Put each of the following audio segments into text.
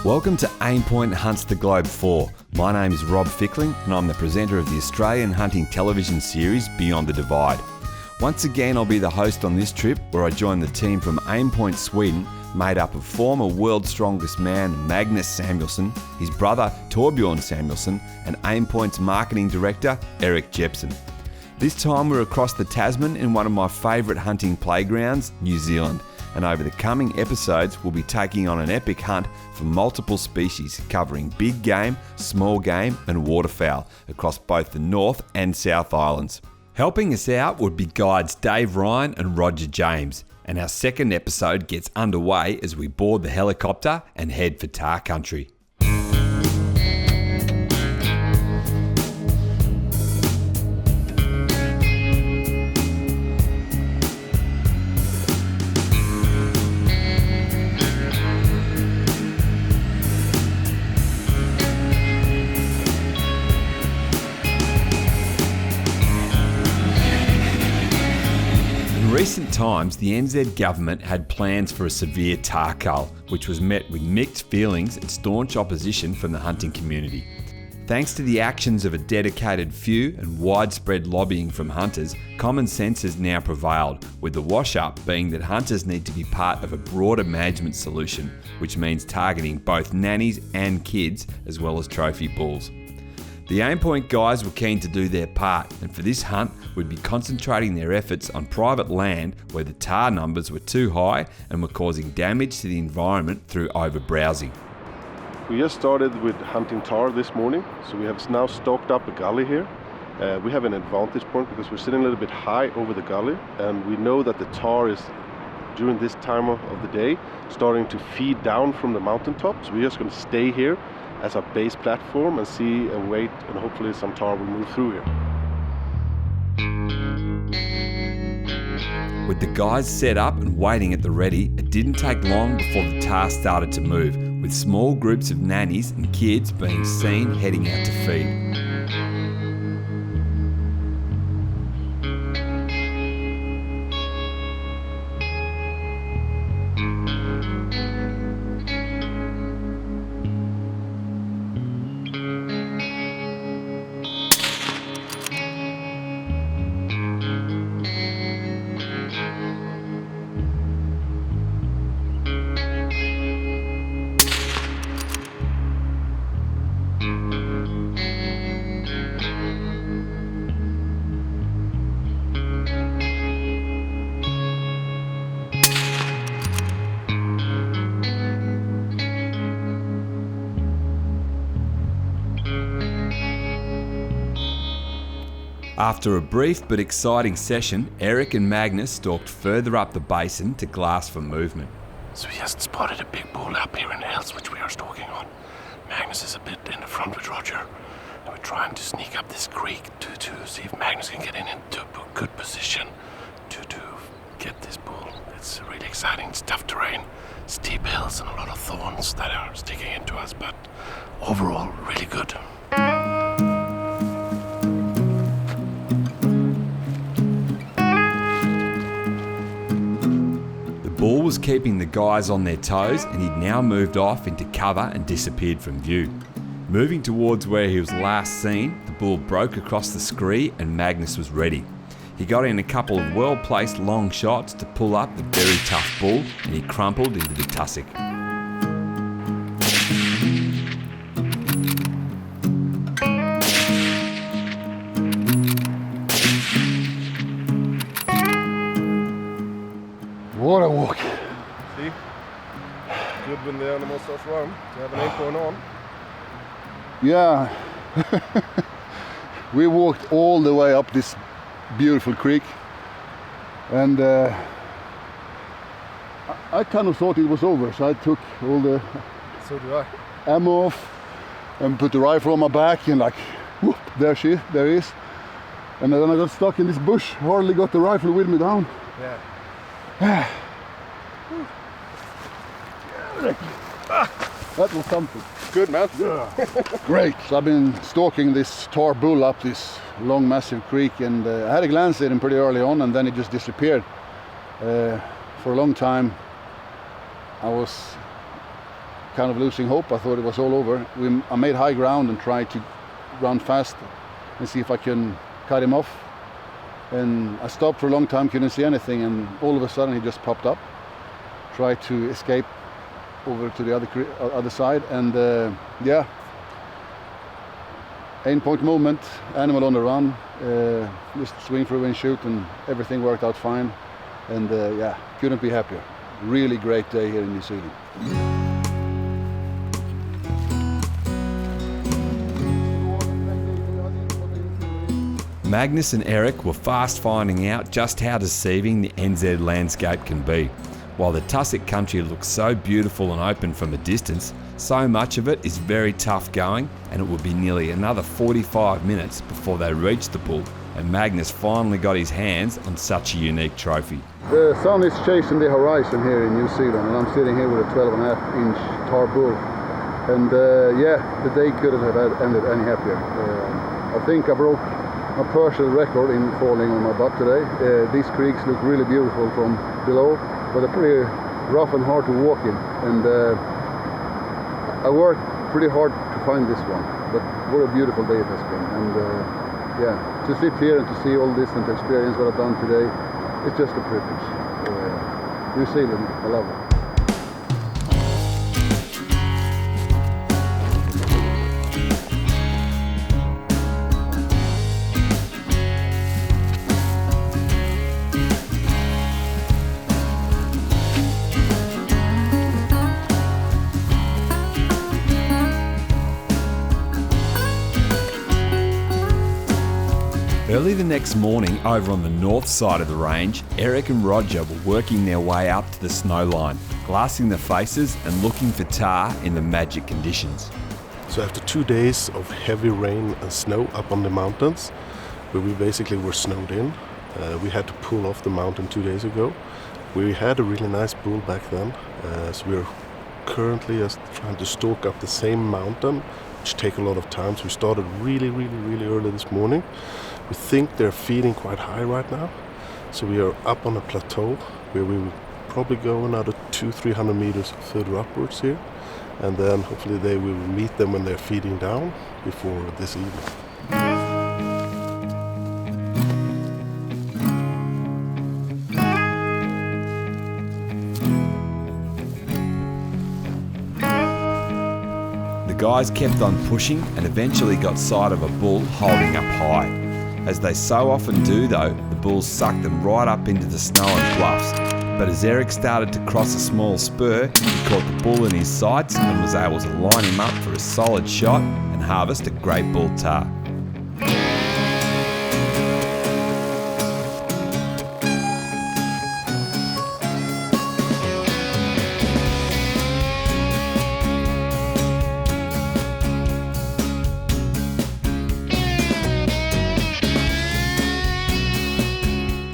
Welcome to Aimpoint Hunts the Globe 4. My name is Rob Fickling and I'm the presenter of the Australian hunting television series Beyond the Divide. Once again, I'll be the host on this trip where I join the team from Aimpoint, Sweden, made up of former world's strongest man Magnus Samuelsson, his brother Torbjorn Samuelsson, and Aimpoint's marketing director Erik Jeppsson. This time we're across the Tasman in one of my favourite hunting playgrounds, New Zealand. And over the coming episodes, we'll be taking on an epic hunt for multiple species, covering big game, small game, and waterfowl across both the North and South Islands. Helping us out would be guides Dave Ryan and Roger James, and our second episode gets underway as we board the helicopter and head for Tar Country. In recent times, the NZ government had plans for a severe tar cull, which was met with mixed feelings and staunch opposition from the hunting community. Thanks to the actions of a dedicated few and widespread lobbying from hunters, common sense has now prevailed, with the wash-up being that hunters need to be part of a broader management solution, which means targeting both nannies and kids as well as trophy bulls. The Aimpoint guys were keen to do their part, and for this hunt would be concentrating their efforts on private land where the tar numbers were too high and were causing damage to the environment through overbrowsing. We just started with hunting tar this morning, so we have now stocked up a gully here. We have an advantage point because we're sitting a little bit high over the gully, and we know that the tar is, during this time of the day, starting to feed down from the mountaintop. So we're just going to stay here as our base platform and see and wait, and hopefully some tar will move through here. With the guys set up and waiting at the ready, it didn't take long before the tar started to move, with small groups of nannies and kids being seen heading out to feed. After a brief but exciting session, Erik and Magnus stalked further up the basin to glass for movement. So we just spotted a big bull up here in the hills which we are stalking on. Magnus is a bit in the front with Roger, and we're trying to sneak up this creek to see if Magnus can get into a good position to get this bull. It's really exciting. It's tough terrain, steep hills and a lot of thorns that are sticking into us, but overall really good. The bull was keeping the guys on their toes, and he'd now moved off into cover and disappeared from view. Moving towards where he was last seen, the bull broke across the scree and Magnus was ready. He got in a couple of well-placed long shots to pull up the very tough bull, and he crumpled into the tussock. What a walk. See? Good when the animals start run. Do you have an aimpoint on? Yeah. We walked all the way up this beautiful creek, and I kind of thought it was over, so I took all the So do I. ammo off and put the rifle on my back, and like, whoop, there he is. And then I got stuck in this bush, hardly got the rifle with me down. Yeah. That was something. Good, man. Great. So I've been stalking this tar bull up this long, massive creek, and I had a glance at him pretty early on, and then he just disappeared. For a long time, I was kind of losing hope. I thought it was all over. I made high ground and tried to run fast and see if I can cut him off. And I stopped for a long time, couldn't see anything, and all of a sudden he just popped up. Tried to escape over to the other side, and Aimpoint movement, animal on the run, just swing through and shoot, and everything worked out fine. And couldn't be happier. Really great day here in New Zealand. Magnus and Erik were fast finding out just how deceiving the NZ landscape can be. While the tussock country looks so beautiful and open from a distance, so much of it is very tough going, and it would be nearly another 45 minutes before they reached the bull, and Magnus finally got his hands on such a unique trophy. The sun is chasing the horizon here in New Zealand, and I'm sitting here with a 12.5-inch tar bull. And the day couldn't have ended any happier. I think I broke my personal record in falling on my butt today. These creeks look really beautiful from below, but they're pretty rough and hard to walk in. And I worked pretty hard to find this one, but what a beautiful day it has been. And to sit here and to see all this and to experience what I've done today, it's just a privilege. New Zealand, I love it. Early the next morning, over on the north side of the range, Erik and Roger were working their way up to the snow line, glassing the faces and looking for tar in the magic conditions. So after 2 days of heavy rain and snow up on the mountains, where we basically were snowed in, we had to pull off the mountain 2 days ago. We had a really nice bull back then, so we're currently just trying to stalk up the same mountain, which take a lot of time. So we started really early this morning. We think they're feeding quite high right now, so we are up on a plateau where we will probably go another 200-300 meters further upwards here, and then hopefully we will meet them when they're feeding down before this evening. The guys kept on pushing and eventually got sight of a bull holding up high. As they so often do though, the bulls sucked them right up into the snow and bluffs. But as Erik started to cross a small spur, he caught the bull in his sights and was able to line him up for a solid shot and harvest a great bull tar.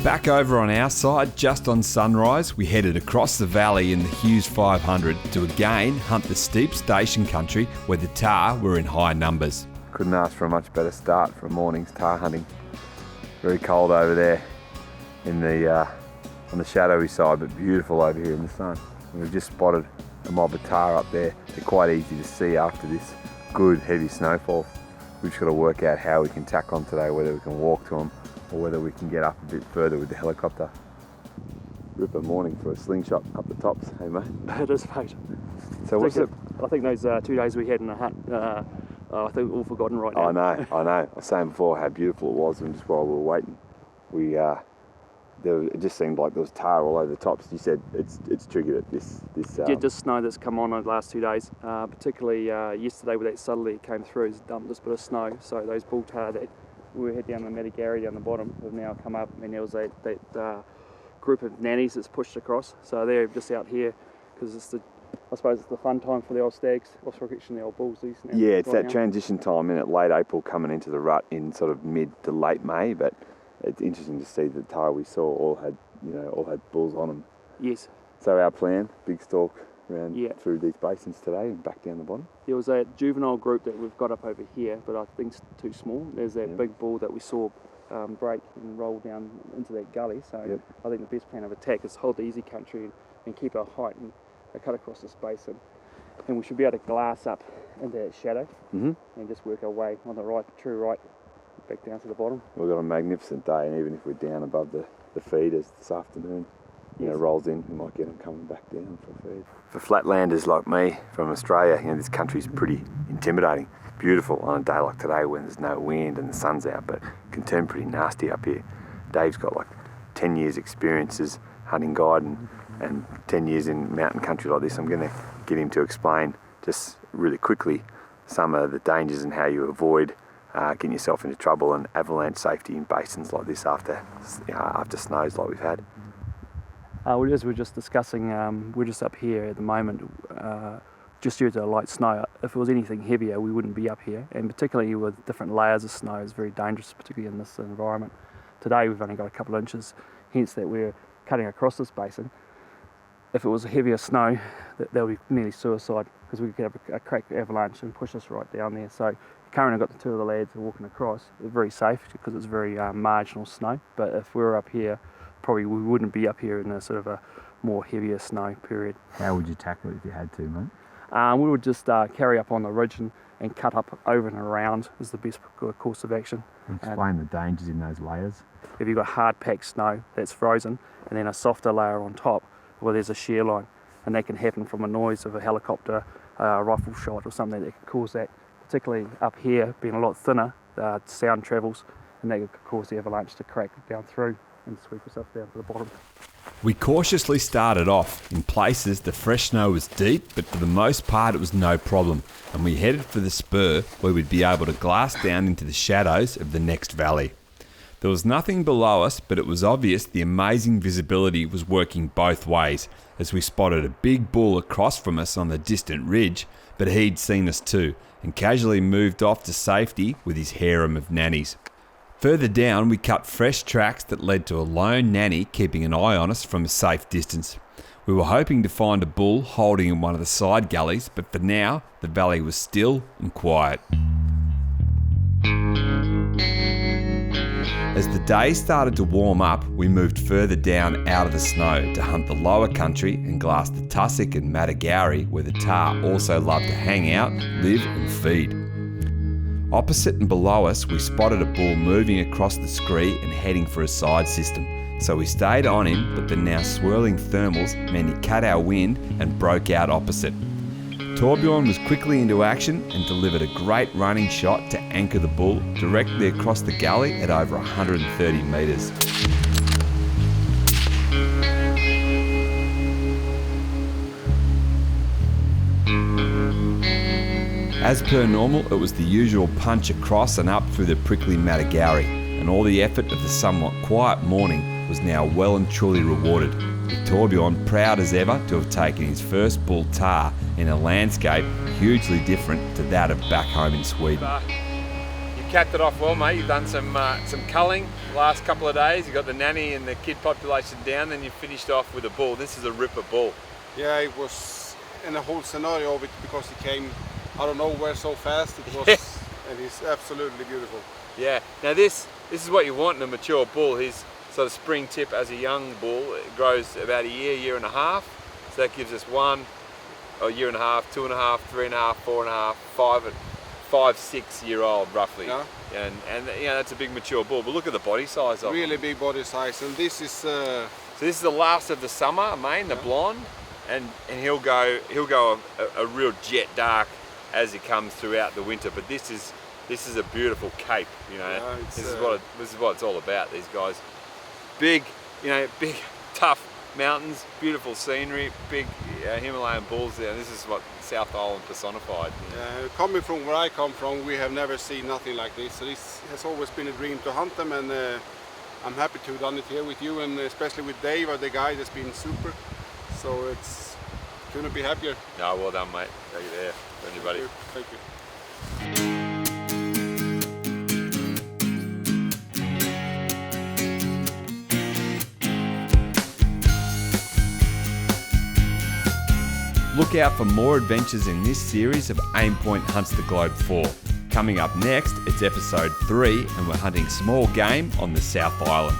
Back over on our side, just on sunrise, we headed across the valley in the Hughes 500 to again hunt the steep station country where the tar were in high numbers. Couldn't ask for a much better start for a morning's tar hunting. Very cold over there in the on the shadowy side, but beautiful over here in the sun. And we've just spotted a mob of tar up there. They're quite easy to see after this good heavy snowfall. We've just got to work out how we can tack on today, whether we can walk to them or whether we can get up a bit further with the helicopter. Ripper morning for a slingshot up the tops, hey mate? It is, mate. So what's it? I think those 2 days we had in the hut, I think all forgotten right now. I know. I was saying before how beautiful it was, and just while we were waiting, it just seemed like there was tar all over the tops. You said it's triggered it. This Yeah, just snow that's come on over the last 2 days, particularly yesterday with that southerly came through, has dumped this bit of snow, so those bull tar that we had down the Medigary down the bottom have now come up, and there was that group of nannies that's pushed across, so they're just out here because I suppose it's the fun time for the old stags, also catching the old bulls. Yeah, it's that transition time in at late April coming into the rut in sort of mid to late May, but it's interesting to see the tar we saw all had bulls on them. Yes. So our plan, big stalk around through these basins today and back down the bottom. There was a juvenile group that we've got up over here, but I think it's too small. There's that big bull that we saw break and roll down into that gully, so I think the best plan of attack is hold the easy country and keep our height and cut across this basin and we should be able to glass up into that shadow Mm-hmm. and just work our way on the right, true right, back down to the bottom. We've got a magnificent day, and even if we're down above the feeders this afternoon, Yes. rolls in, we might get them coming back down for feed. For flatlanders like me from Australia, this country's pretty intimidating. Beautiful on a day like today when there's no wind and the sun's out, but it can turn pretty nasty up here. Dave's got like 10 years experiences hunting guide and 10 years in mountain country like this. I'm going to get him to explain just really quickly some of the dangers and how you avoid getting yourself into trouble, and avalanche safety in basins like this after snows like we've had. As we're just discussing, we're just up here at the moment, just due to the light snow. If it was anything heavier, we wouldn't be up here, and particularly with different layers of snow, it's very dangerous, particularly in this environment. Today we've only got a couple of inches, hence that we're cutting across this basin. If it was a heavier snow, that would be nearly suicide, because we could have a crack avalanche and push us right down there. So currently I've got the two of the lads walking across. They're very safe because it's very marginal snow, but if we were up here, probably we wouldn't be up here in a sort of a more heavier snow period. How would you tackle it if you had to, mate? We would just carry up on the ridge and cut up over and around is the best course of action. Explain the dangers in those layers. If you've got hard packed snow that's frozen and then a softer layer on top, well, there's a shear line, and that can happen from a noise of a helicopter, a rifle shot or something that can cause that. Particularly up here, being a lot thinner, sound travels, and that could cause the avalanche to crack down through and sweep us up down to the bottom. We cautiously started off. In places, the fresh snow was deep, but for the most part, it was no problem, and we headed for the spur where we'd be able to glass down into the shadows of the next valley. There was nothing below us, but it was obvious the amazing visibility was working both ways, as we spotted a big bull across from us on the distant ridge, but he'd seen us too, and casually moved off to safety with his harem of nannies. Further down, we cut fresh tracks that led to a lone nanny keeping an eye on us from a safe distance. We were hoping to find a bull holding in one of the side gullies, but for now, the valley was still and quiet. As the day started to warm up, we moved further down out of the snow to hunt the lower country and glass the tussock and Matagauri, where the tahr also love to hang out, live and feed. Opposite and below us, we spotted a bull moving across the scree and heading for a side system. So we stayed on him, but the now swirling thermals meant he cut our wind and broke out opposite. Torbjorn was quickly into action and delivered a great running shot to anchor the bull directly across the gully at over 130 metres. As per normal, it was the usual punch across and up through the prickly Matagauri, and all the effort of the somewhat quiet morning was now well and truly rewarded, with Torbjorn proud as ever to have taken his first bull tahr in a landscape hugely different to that of back home in Sweden. You capped it off well, mate. You've done some culling the last couple of days. You got the nanny and the kid population down, then you finished off with a bull. This is a ripper bull. Yeah, it was in the whole scenario of it because he came out of nowhere so fast. It was, and he's absolutely beautiful. Yeah. Now this is what you want in a mature bull. His sort of spring tip as a young bull, it grows about a year and a half. So that gives us a year and a half, 2.5, 3.5, 4.5, 5, 6 year old roughly. Yeah. And that's a big mature bull. But look at the body size of Really him. big body size, and this is. So this is the last of the summer, Maine, the blonde, and he'll go a real jet dark as he comes throughout the winter. But this is a beautiful cape, Yeah, this is what it's all about. These guys, big, big, tough mountains, beautiful scenery, big Himalayan bulls there. This is what South Island personified. Coming from where I come from, we have never seen nothing like this. So this has always been a dream to hunt them, and I'm happy to have done it here with you, and especially with Dave, the guy that's been super. So it's couldn't be happier. No, well done, mate. Take it there. Thank you, buddy. Thank you. Look out for more adventures in this series of Aimpoint Hunts the Globe 4. Coming up next, it's episode 3 and we're hunting small game on the South Island.